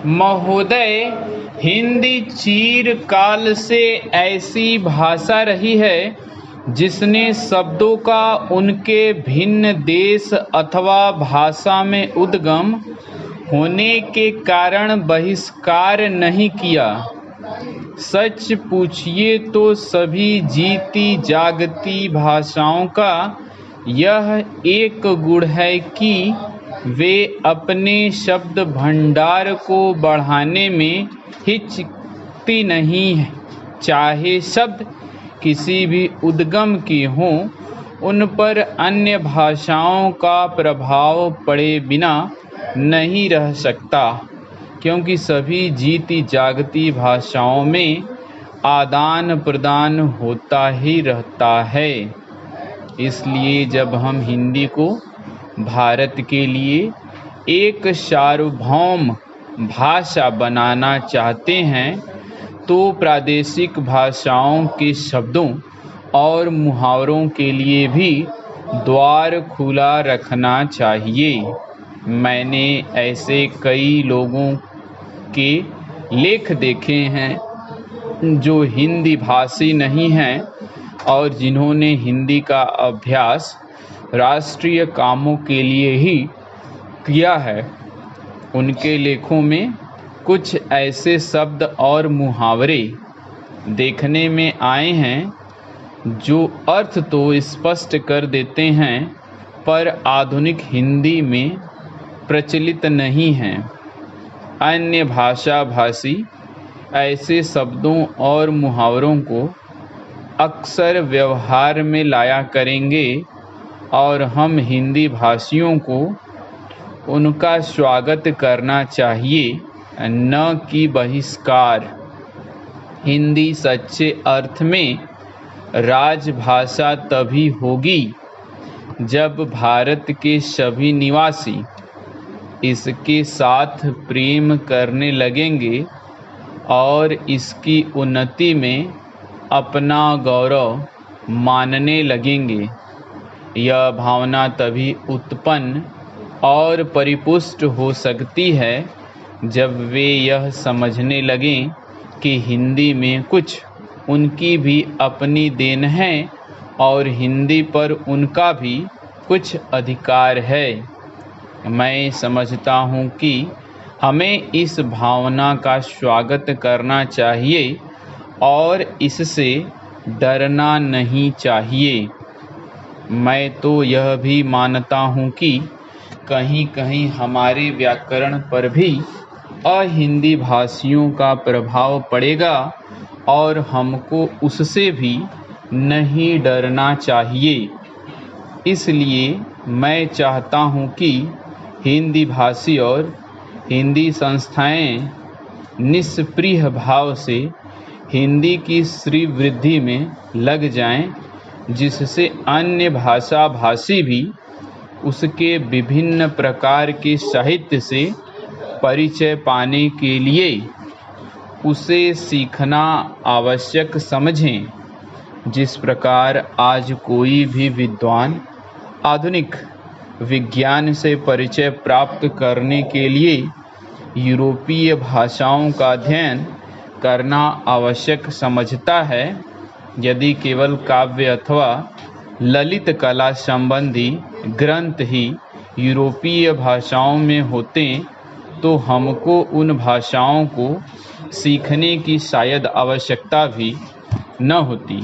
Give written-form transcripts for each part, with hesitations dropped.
महोदय, हिंदी चिरकाल से ऐसी भाषा रही है जिसने शब्दों का उनके भिन्न देश अथवा भाषा में उद्गम होने के कारण बहिष्कार नहीं किया। सच पूछिए तो सभी जीती जागती भाषाओं का यह एक गुण है कि वे अपने शब्द भंडार को बढ़ाने में हिचकती नहीं हैं। चाहे शब्द किसी भी उद्गम के हों, उन पर अन्य भाषाओं का प्रभाव पड़े बिना नहीं रह सकता, क्योंकि सभी जीती जागती भाषाओं में आदान प्रदान होता ही रहता है। इसलिए जब हम हिंदी को भारत के लिए एक सार्वभौम भाषा बनाना चाहते हैं, तो प्रादेशिक भाषाओं के शब्दों और मुहावरों के लिए भी द्वार खुला रखना चाहिए। मैंने ऐसे कई लोगों के लेख देखे हैं जो हिंदी भाषी नहीं हैं और जिन्होंने हिंदी का अभ्यास राष्ट्रीय कामों के लिए ही किया है। उनके लेखों में कुछ ऐसे शब्द और मुहावरे देखने में आए हैं जो अर्थ तो स्पष्ट कर देते हैं, पर आधुनिक हिंदी में प्रचलित नहीं हैं। अन्य भाषा भाषी ऐसे शब्दों और मुहावरों को अक्सर व्यवहार में लाया करेंगे और हम हिंदी भाषियों को उनका स्वागत करना चाहिए, न कि बहिष्कार। हिंदी सच्चे अर्थ में राजभाषा तभी होगी जब भारत के सभी निवासी इसके साथ प्रेम करने लगेंगे और इसकी उन्नति में अपना गौरव मानने लगेंगे। यह भावना तभी उत्पन्न और परिपुष्ट हो सकती है जब वे यह समझने लगें कि हिंदी में कुछ उनकी भी अपनी देन है और हिंदी पर उनका भी कुछ अधिकार है। मैं समझता हूँ कि हमें इस भावना का स्वागत करना चाहिए और इससे डरना नहीं चाहिए। मैं तो यह भी मानता हूँ कि कहीं कहीं हमारे व्याकरण पर भी अहिंदी भाषियों का प्रभाव पड़ेगा और हमको उससे भी नहीं डरना चाहिए। इसलिए मैं चाहता हूँ कि हिंदी भाषी और हिंदी संस्थाएं निष्प्रिय भाव से हिंदी की श्रीवृद्धि में लग जाएं, जिससे अन्य भाषा भाषी भी उसके विभिन्न प्रकार के साहित्य से परिचय पाने के लिए उसे सीखना आवश्यक समझें। जिस प्रकार आज कोई भी विद्वान आधुनिक विज्ञान से परिचय प्राप्त करने के लिए यूरोपीय भाषाओं का अध्ययन करना आवश्यक समझता है, यदि केवल काव्य अथवा ललित कला संबंधी ग्रंथ ही यूरोपीय भाषाओं में होते तो हमको उन भाषाओं को सीखने की शायद आवश्यकता भी न होती।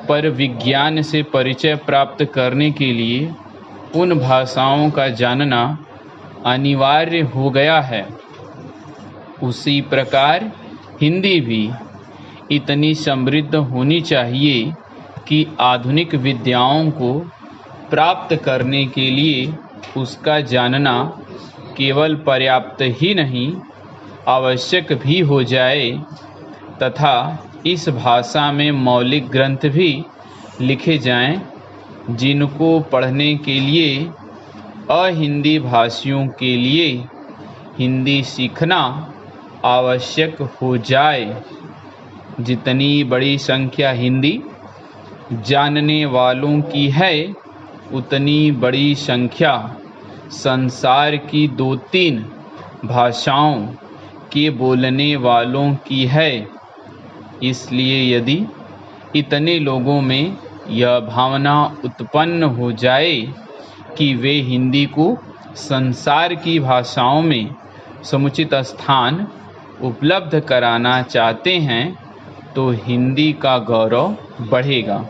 पर विज्ञान से परिचय प्राप्त करने के लिए उन भाषाओं का जानना अनिवार्य हो गया है। उसी प्रकार हिंदी भी इतनी समृद्ध होनी चाहिए कि आधुनिक विद्याओं को प्राप्त करने के लिए उसका जानना केवल पर्याप्त ही नहीं, आवश्यक भी हो जाए, तथा इस भाषा में मौलिक ग्रंथ भी लिखे जाएं, जिनको पढ़ने के लिए अहिंदी भाषियों के लिए हिंदी सीखना आवश्यक हो जाए। जितनी बड़ी संख्या हिंदी जानने वालों की है, उतनी बड़ी संख्या संसार की 2-3 भाषाओं के बोलने वालों की है। इसलिए यदि इतने लोगों में यह भावना उत्पन्न हो जाए कि वे हिंदी को संसार की भाषाओं में समुचित स्थान उपलब्ध कराना चाहते हैं तो हिंदी का गौरव बढ़ेगा।